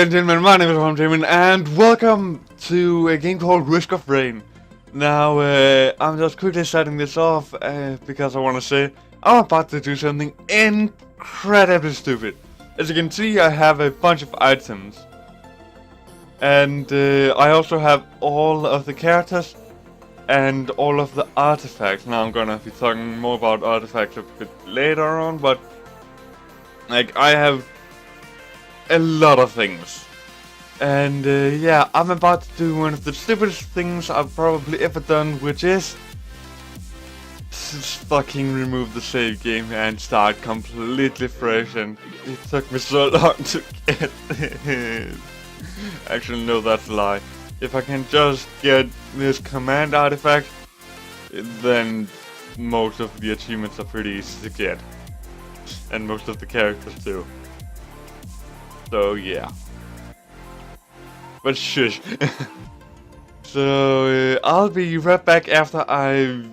ladies and gentlemen, my name is Ron Jamin, and welcome to a game called Risk of Rain. Now, I'm just quickly setting this off because I want to say I'm about to do something incredibly stupid. As you can see, I have a bunch of items, and I also have all of the characters and all of the artifacts. Now I'm gonna be talking more about artifacts a bit later on, but like I have a lot of things. And yeah, I'm about to do one of the stupidest things I've probably ever done, which is just fucking remove the save game and start completely fresh. And it took me so long to get this. Actually, no, that's a lie. If I can just get this command artifact, then most of the achievements are pretty easy to get. And most of the characters too. So yeah. But shush. So I'll be right back after I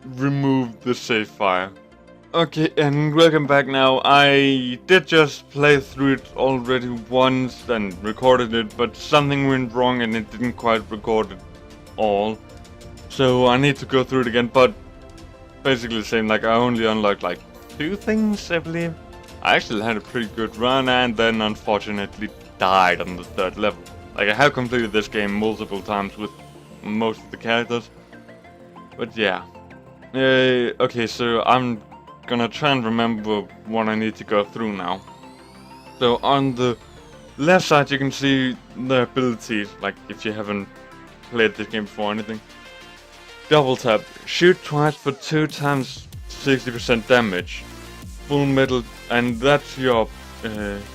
remove the save file. Okay, and welcome back now. I did just play through it already once and recorded it, but something went wrong and it didn't quite record it all. So I need to go through it again, but basically the same. Like I only unlocked like 2 things, I believe. I actually had a pretty good run and then unfortunately died on the 3rd level. Like I have completed this game multiple times with most of the characters. But yeah. Okay, so I'm gonna try and remember what I need to go through now. So on the left side you can see the abilities, like if you haven't played this game before or anything. Double tap, shoot twice for 2 times 60% damage. Full metal, and that's your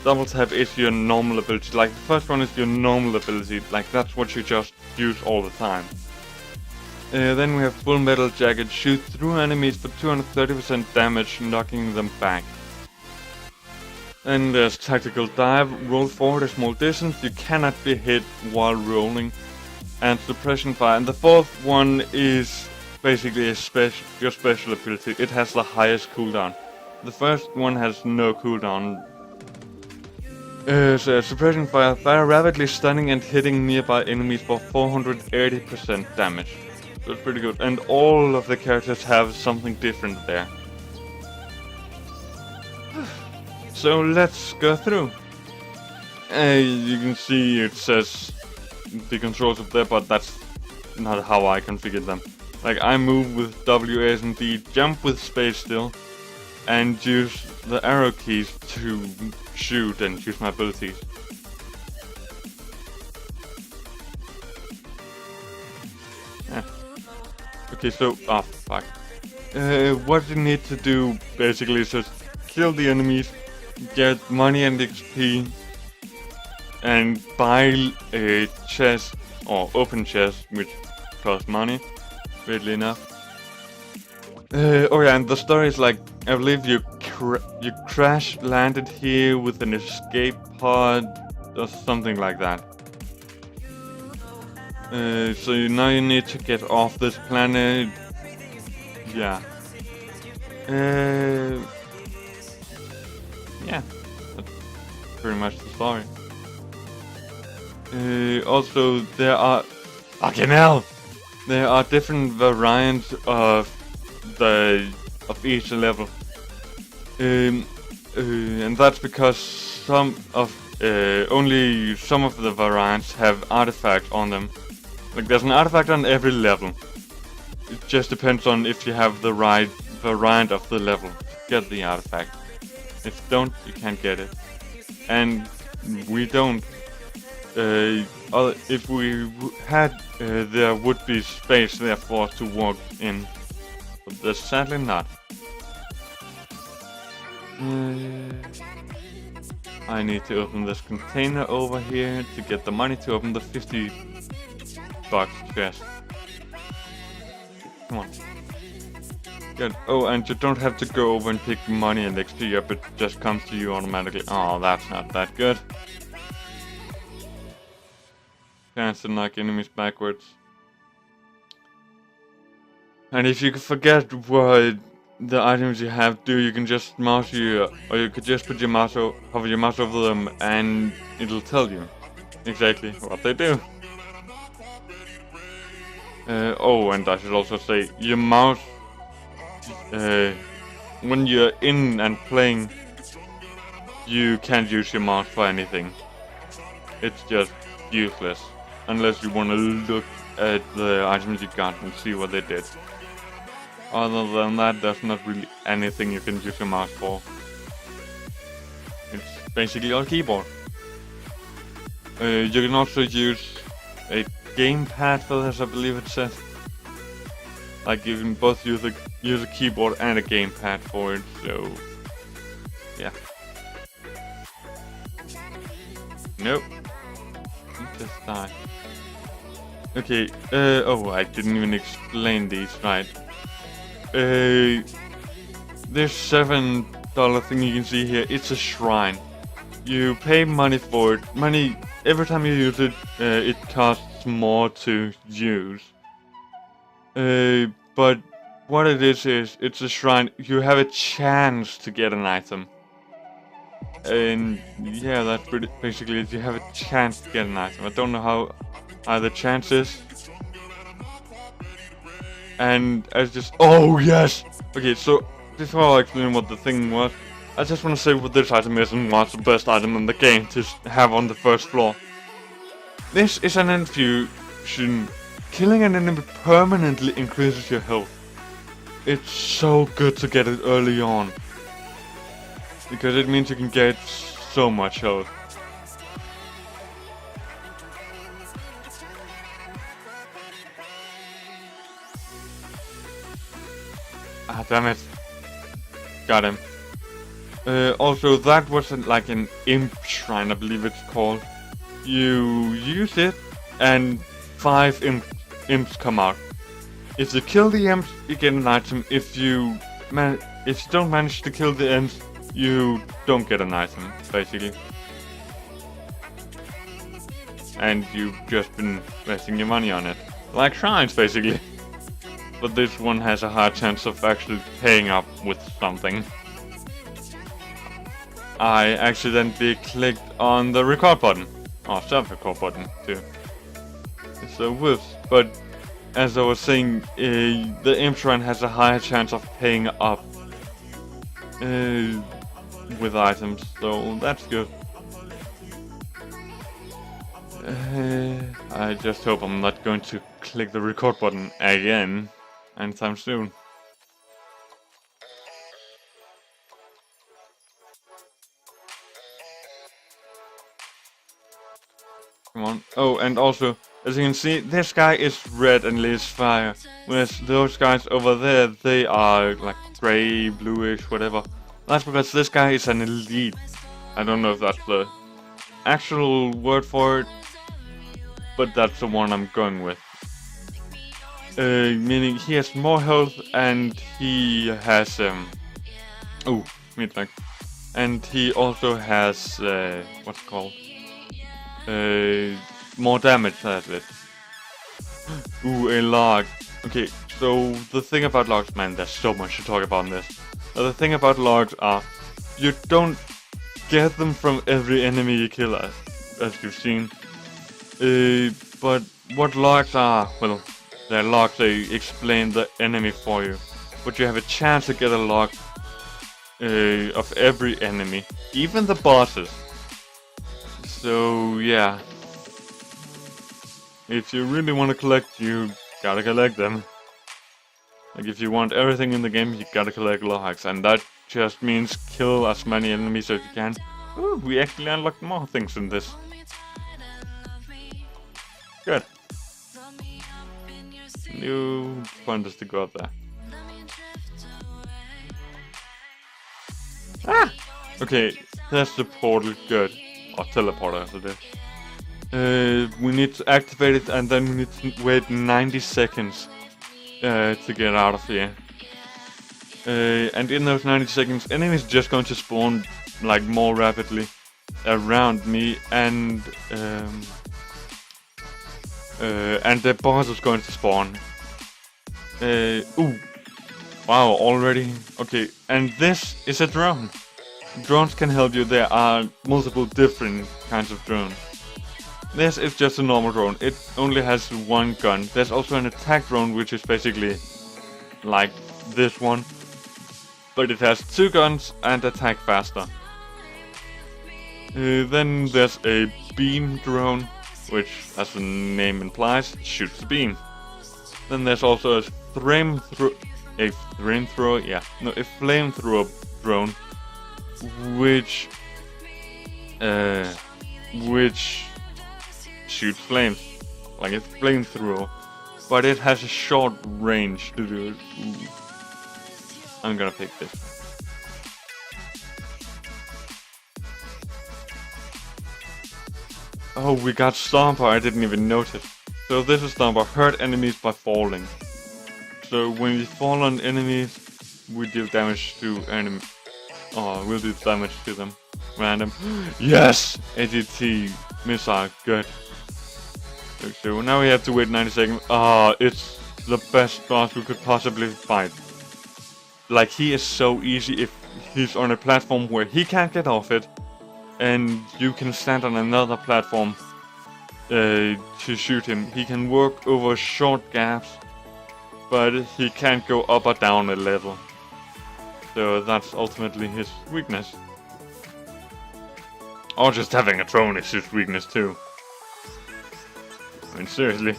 double tap is your normal ability. Like the first one is your normal ability, like that's what you just use all the time. Then we have full metal jacket, shoot through enemies for 230% damage, knocking them back. And there's tactical dive, roll forward a small distance, you cannot be hit while rolling. And suppression fire, and the 4th one is basically your special ability. It has the highest cooldown. The first one has no cooldown. So suppression fire rapidly stunning and hitting nearby enemies for 480% damage. So it's pretty good. And all of the characters have something different there. So let's go through. You can see it says the controls up there, but that's not how I configured them. Like I move with W, A, and D, jump with space still, and use the arrow keys to shoot and use my abilities. Yeah. Okay, so fuck. What you need to do basically is just kill the enemies, get money and XP, and buy a chest or open chest, which costs money, weirdly enough. Oh yeah, and the story is like, I believe you crash landed here with an escape pod or something like that. So now you need to get off this planet. Yeah. Yeah, that's pretty much the story. Also, there are fucking hell. There are different variants of each level, and that's because only some of the variants have artifacts on them. Like there's an artifact on every level. It just depends on if you have the right variant of the level to get the artifact. If you don't, you can't get it. And we don't. If we had, there would be space there for us to walk in. But there's sadly not. I need to open this container over here to get the money to open the 50 box chest. Come on. Good. Oh, and you don't have to go over and pick money and XP up, it just comes to you automatically. Oh, that's not that good. Chance to knock enemies backwards. And if you forget what the items you have do, you can just mouse or you could just put your mouse hover your mouse over them, and it'll tell you exactly what they do. Oh, and I should also say, your mouse, when you're in and playing, you can't use your mouse for anything. It's just useless, unless you want to look at the items you got and see what they did. Other than that, there's not really anything you can use your mouse for. It's basically your keyboard. You can also use a gamepad for this, I believe it says. Like, you can both use a keyboard and a gamepad for it, so yeah. Nope. Just die. Okay, oh, I didn't even explain these right. This $7 thing you can see here, it's a shrine. You pay money for it. Money, every time you use it, it costs more to use. But what it is it's a shrine. You have a chance to get an item. And yeah, that's basically it. You have a chance to get an item. I don't know how the chance is. And I just... Oh, yes! Okay, so before I explain what the thing was, I just want to say what this item is and what's the best item in the game to have on the first floor. This is an infusion. Killing an enemy permanently increases your health. It's so good to get it early on, because it means you can get so much health. Ah, damn it. Got him. Also, that wasn't like an imp shrine, I believe it's called. You use it, and 5 imps come out. If you kill the imps, you get an item. If you don't manage to kill the imps, you don't get an item, basically. And you've just been wasting your money on it. Like shrines, basically. But this one has a high chance of actually paying up with something. I accidentally clicked on the record button. Or self-record button, too. So whoops. But as I was saying, the imp shrine has a higher chance of paying up with items, so that's good. I just hope I'm not going to click the record button again anytime soon. Come on. Oh, and also, as you can see, this guy is red and lays fire, whereas those guys over there, they are like grey, bluish, whatever. That's because this guy is an elite. I don't know if that's the actual word for it, but that's the one I'm going with. Meaning he has more health and he has oh, mid-lag. And he also has what's it called? More damage, that's it. Ooh, a log. Okay, so the thing about logs, man, there's so much to talk about in this. The thing about logs are, you don't get them from every enemy you kill, as you've seen. But what logs are, well, they're logs, they explain the enemy for you. But you have a chance to get a log of every enemy, even the bosses. So yeah, if you really want to collect, you gotta collect them. Like, if you want everything in the game, you gotta collect logs, and that just means kill as many enemies as you can. Ooh, we actually unlocked more things in this. Good. New point is to go up there. Ah! Okay, that's the portal, good. Or teleporter, as it is. We need to activate it, and then we need to wait 90 seconds to get out of here. And in those 90 seconds, enemies are just going to spawn like more rapidly around me, and the boss is going to spawn. Ooh, Wow, already? Okay, and this is a drone. Drones can help you. There are multiple different kinds of drones. This is just a normal drone. It only has one gun. There's also an attack drone, which is basically like this one. But it has two guns and attack faster. Then there's a beam drone, which, as the name implies, shoots the beam. Then there's also a flamethrower drone, which shoots flames, like a flamethrower, but it has a short range to do it. Ooh. I'm gonna pick this. Oh, we got Stomper, I didn't even notice. So this is Stomper, hurt enemies by falling. So when we fall on enemies, we deal damage to enemies. Oh, we'll do damage to them. Random. Yes! ADT missile, good. So now we have to wait 90 seconds. It's the best boss we could possibly fight. Like, he is so easy if he's on a platform where he can't get off it. And you can stand on another platform to shoot him. He can work over short gaps, but he can't go up or down a level. So that's ultimately his weakness. Or just having a drone is his weakness too. I mean, seriously.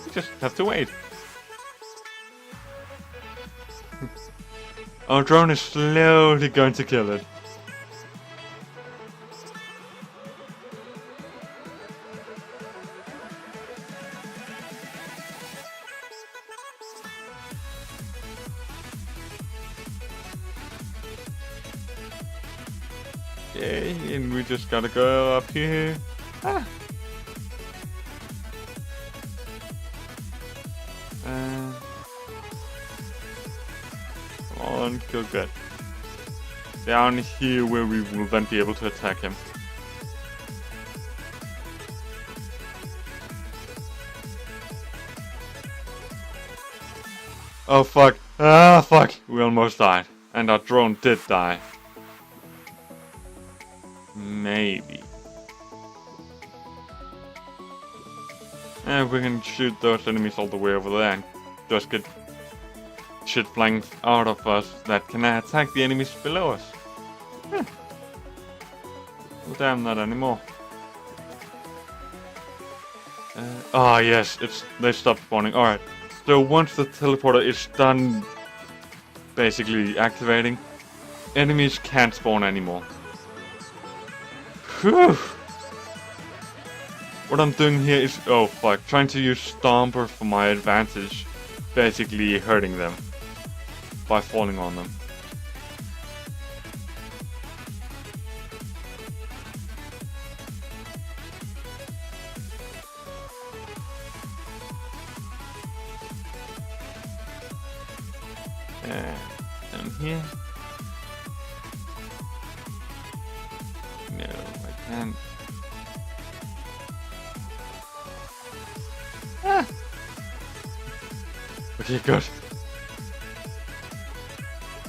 You just have to wait. Our drone is slowly going to kill it. Okay, and we just gotta go up here. Ah. Come on, go good. Down here where we will then be able to attack him. Oh fuck. Ah fuck. We almost died. And our drone did die. Maybe. And we can shoot those enemies all the way over there and just get shit flying out of us that can attack the enemies below us. Well, damn, not anymore. Yes, they stopped spawning. Alright, so once the teleporter is done basically activating, enemies can't spawn anymore. Whew. What I'm doing here is, oh fuck, trying to use Stomper for my advantage, basically hurting them by falling on them. And here. No, I can't. Ah. Okay, good.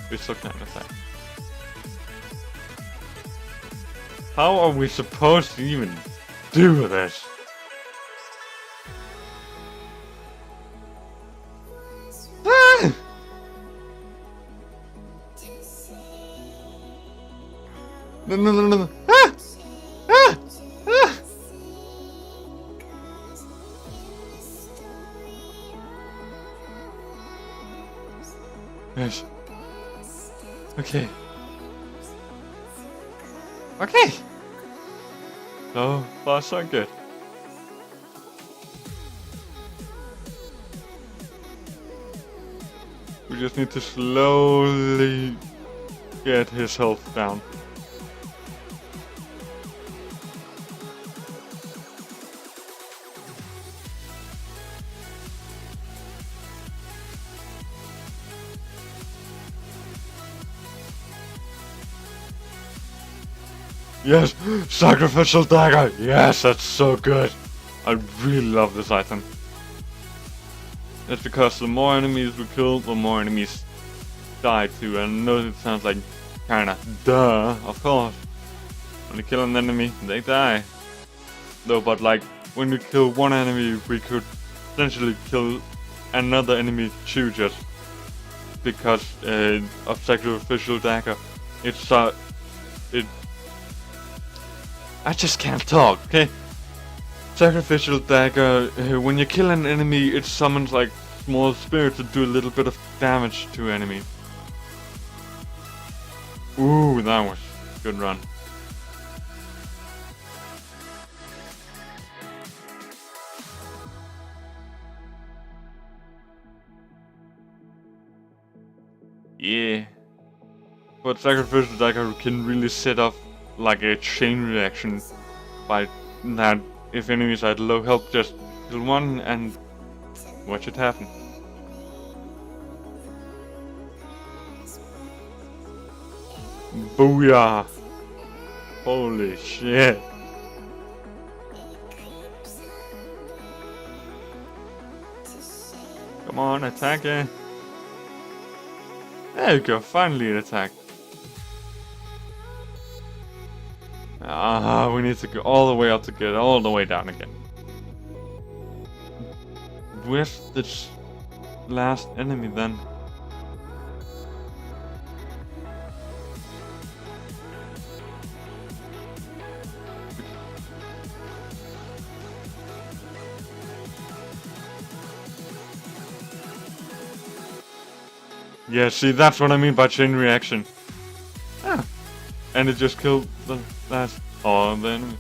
We're so kind of that. How are we supposed to even do this? Ah! No. Ah! Ah! Ah! Yes. Okay. Okay. So far, so good. We just need to slowly get his health down. Yes! Sacrificial dagger! Yes, that's so good! I really love this item. It's because the more enemies we kill, the more enemies die too. And I know it sounds like kinda duh, of course. When you kill an enemy, they die. No, but like, when we kill one enemy, we could potentially kill another enemy too, just because of Sacrificial Dagger. I just can't talk, okay? Sacrificial Dagger, when you kill an enemy, it summons like small spirits to do a little bit of damage to enemies. Ooh, that was a good run. Yeah. But Sacrificial Dagger can really set off like a chain reaction by that if enemies are at low health, just kill one and watch it happen. Booyah! Holy shit! Come on, attack it! There you go, finally an attack. Ah, we need to go all the way up to get all the way down again. Where's this last enemy then? Yeah, see, that's what I mean by chain reaction. Ah. And it just killed the last... Oh, the enemy.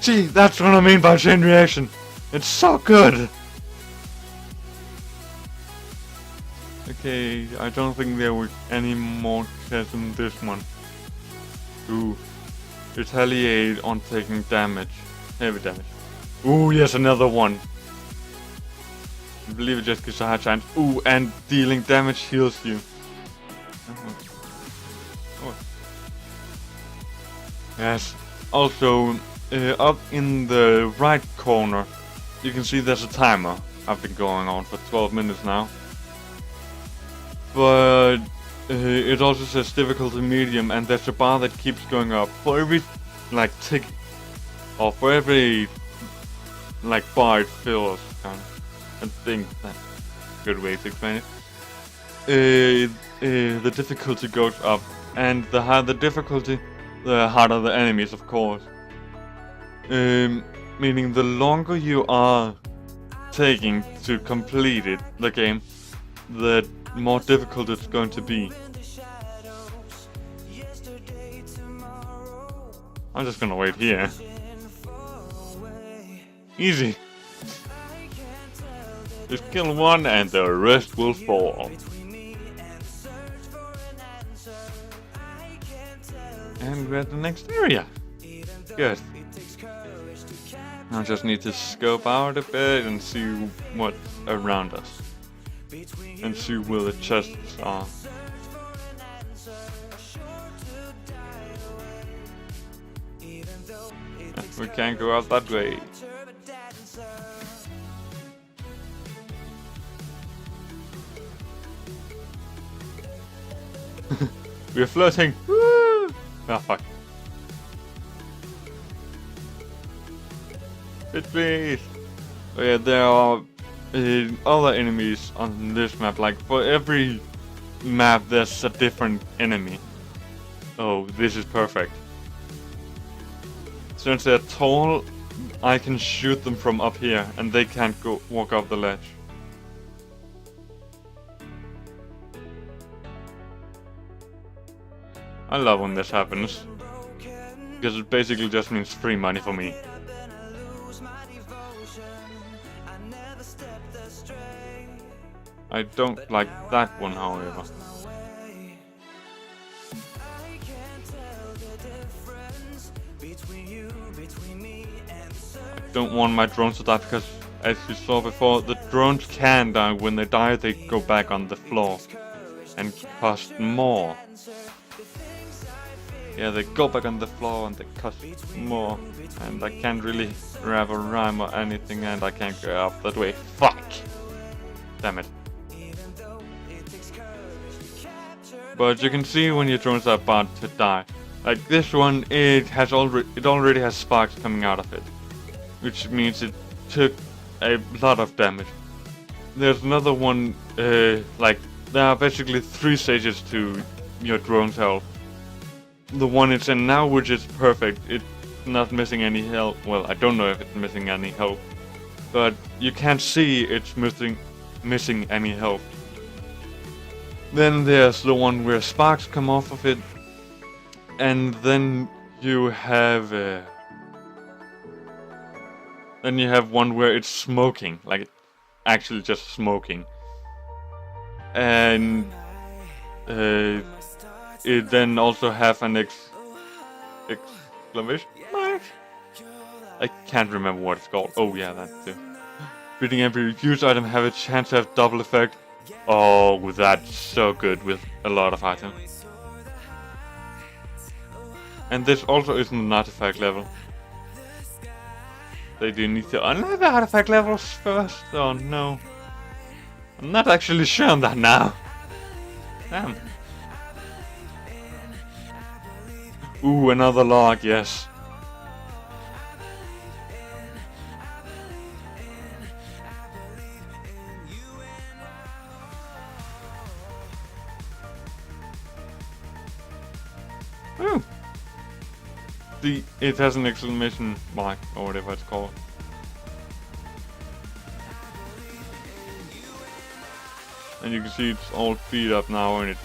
See, that's what I mean by chain reaction. It's so good. Okay, I don't think there were any more chests in this one. Ooh. Retaliate on taking damage. Heavy damage. Ooh, yes, another one. I believe it just gives a high chance. Ooh, and dealing damage heals you. Oh. Yes. Also, up in the right corner, you can see there's a timer. I've been going on for 12 minutes now. But it also says difficulty medium, and there's a bar that keeps going up for every like tick, or for every like bar it fills. I think that's a good way to explain it. The difficulty goes up, and the higher the difficulty, the harder the enemies, of course. Meaning the longer you are taking to complete it, the game, the more difficult it's going to be. I'm just gonna wait here. Easy. Just kill one and the rest will fall. And we're at the next area. Good. I just need to scope out a bit and see what's around us. And see where the chests are. We can't go out that way. We're floating! Woo! Ah, fuck. Please! Oh yeah, there are other enemies on this map. Like, for every map there's a different enemy. Oh, this is perfect. Since they're tall, I can shoot them from up here, and they can't walk off the ledge. I love when this happens, because it basically just means free money for me. I don't like that one, however. I don't want my drones to die because, as you saw before, the drones can die. When they die, they go back on the floor and cost more. Yeah, they go back on the floor and they cost more. And I can't really grab a rhyme or anything, and I can't go up that way. Fuck! Damn it. But you can see when your drones are about to die. Like this one, it already has sparks coming out of it. Which means it took a lot of damage. There's another one, like, there are basically 3 stages to your drone's health. The one it's in now, which is perfect, it's not missing any health. Well, I don't know if it's missing any health, but you can't see it's missing any health. Then there's the one where sparks come off of it, and then you have one where it's smoking, like it's actually just smoking, and it then also have an exclamation mark. I can't remember what it's called. Oh yeah, that too. Beating every used item have a chance to have double effect. Oh, that's so good with a lot of items. And this also isn't an artifact level. They do need to unlock the artifact levels first. Oh no. I'm not actually sure on that now. Damn. Ooh, another log, yes. Ooh. It has an exclamation mark, or whatever it's called. And you can see it's all beat up now, and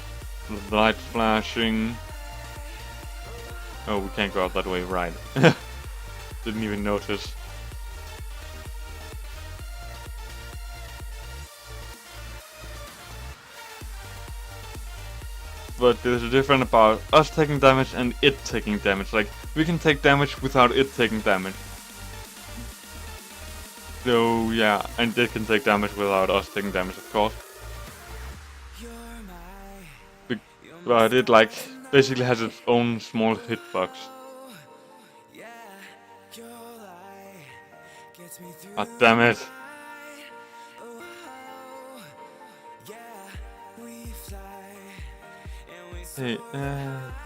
the lights flashing. Oh, we can't go out that way, right. Didn't even notice. But there's a difference about us taking damage and it taking damage. Like, we can take damage without it taking damage. So, yeah, and it can take damage without us taking damage, of course. But it, like, basically has its own small hitbox. Ah, damn it. Hey,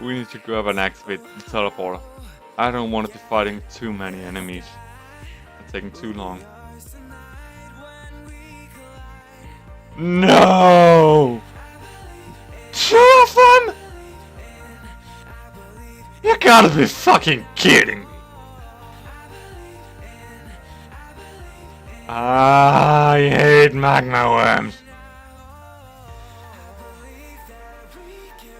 we need to grab and activate the teleporter. I don't want to be fighting too many enemies. It's taking too long. No! 2 of them? You gotta be fucking kidding! I hate magma worms.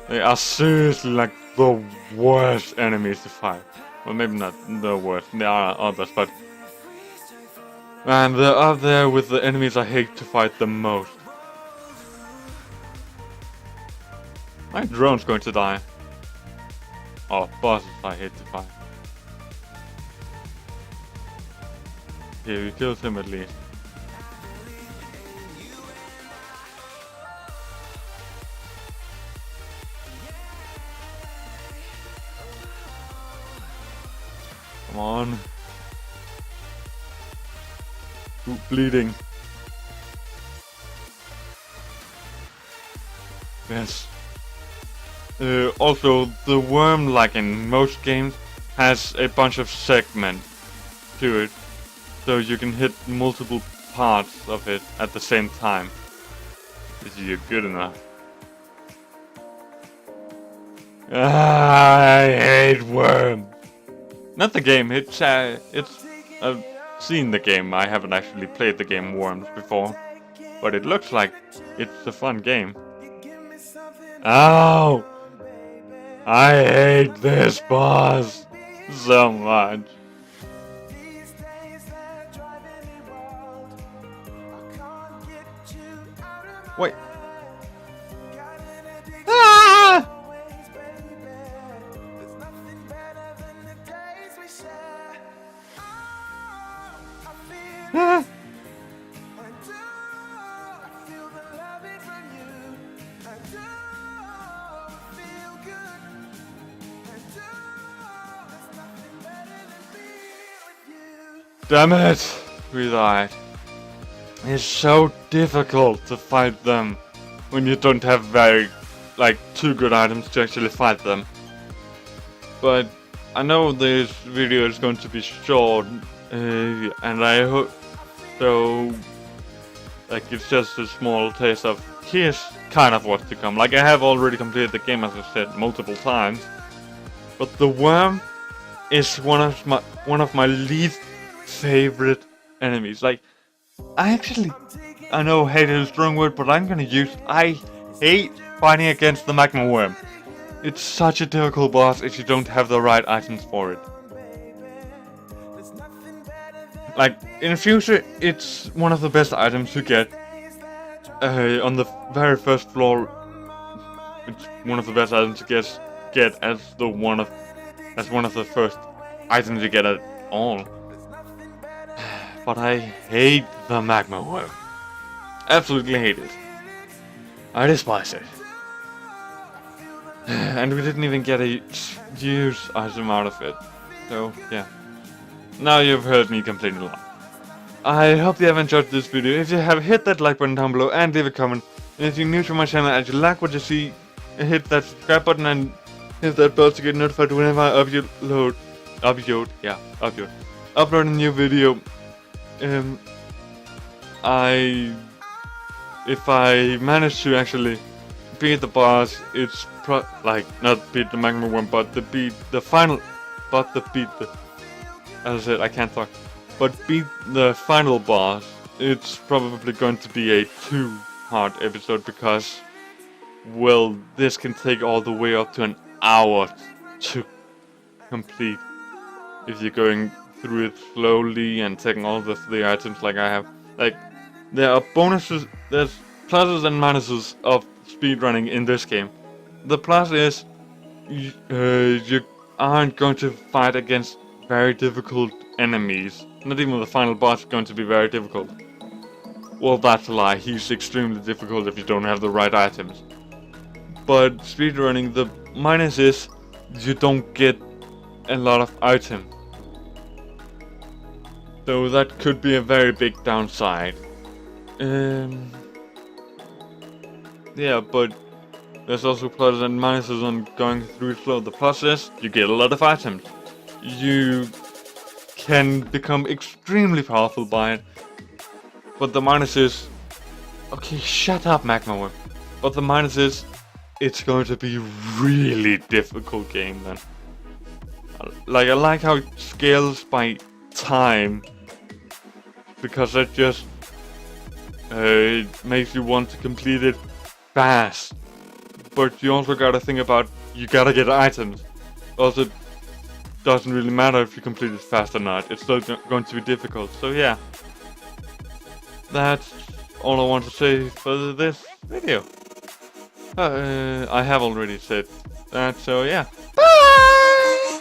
They are seriously like the worst enemies to fight. Well, maybe not the worst, there are others, but... And they're up there with the enemies I hate to fight the most. My drone's going to die. Oh, bosses I hate to fight. Here, we killed him at least. Come on. Ooh, bleeding. Yes. Also, the worm, like in most games, has a bunch of segments to it. So you can hit multiple parts of it at the same time. Is you good enough? I hate worms. Not the game, I've seen the game, I haven't actually played the game Worms before. But it looks like it's a fun game. Ow! I hate this boss so much. Wait. Ah! Ah! Damn it! We died. It's so difficult to fight them when you don't have too good items to actually fight them. But I know this video is going to be short, and I hope so. It's just a small taste of here's kind of what's to come. Like, I have already completed the game, as I said, multiple times. But the worm is one of my least favorite enemies. Like, I know hate is a strong word, but I hate fighting against the magma worm. It's such a difficult boss if you don't have the right items for it. Like, in the future, it's one of the best items to get on the very first floor. It's one of the best items to get as one of the first items you get at all. But I hate the magma worm. Absolutely hate it. I despise it. And we didn't even get a use item out of it. So, yeah. Now you've heard me complain a lot. I hope you have enjoyed this video. If you have, hit that like button down below and leave a comment. And if you're new to my channel and you like what you see, hit that subscribe button and hit that bell to get notified whenever I upload a new video. If I manage to actually beat the boss, it's not beat the magma one, but beat the final boss. It's probably going to be a too hard episode because, well, this can take all the way up to an hour to complete if you're going through it slowly and taking all the items like I have. Like, there are bonuses, there's pluses and minuses of speedrunning in this game. The plus is you aren't going to fight against very difficult enemies. Not even the final boss is going to be very difficult. Well, that's a lie. He's extremely difficult if you don't have the right items. But speedrunning, the minus is you don't get a lot of items. So that could be a very big downside. Yeah, but there's also pluses and minuses on going through slow. The plus is you get a lot of items. You can become extremely powerful by it. But the minus is... Okay, shut up, Magma Worm. But the minus is it's going to be really difficult game then. Like, I like how it scales by time, because that just makes you want to complete it fast. But you also gotta think about, you gotta get items. Also, doesn't really matter if you complete it fast or not, it's still going to be difficult. So yeah, that's all I want to say for this video. I have already said that, so yeah. Bye!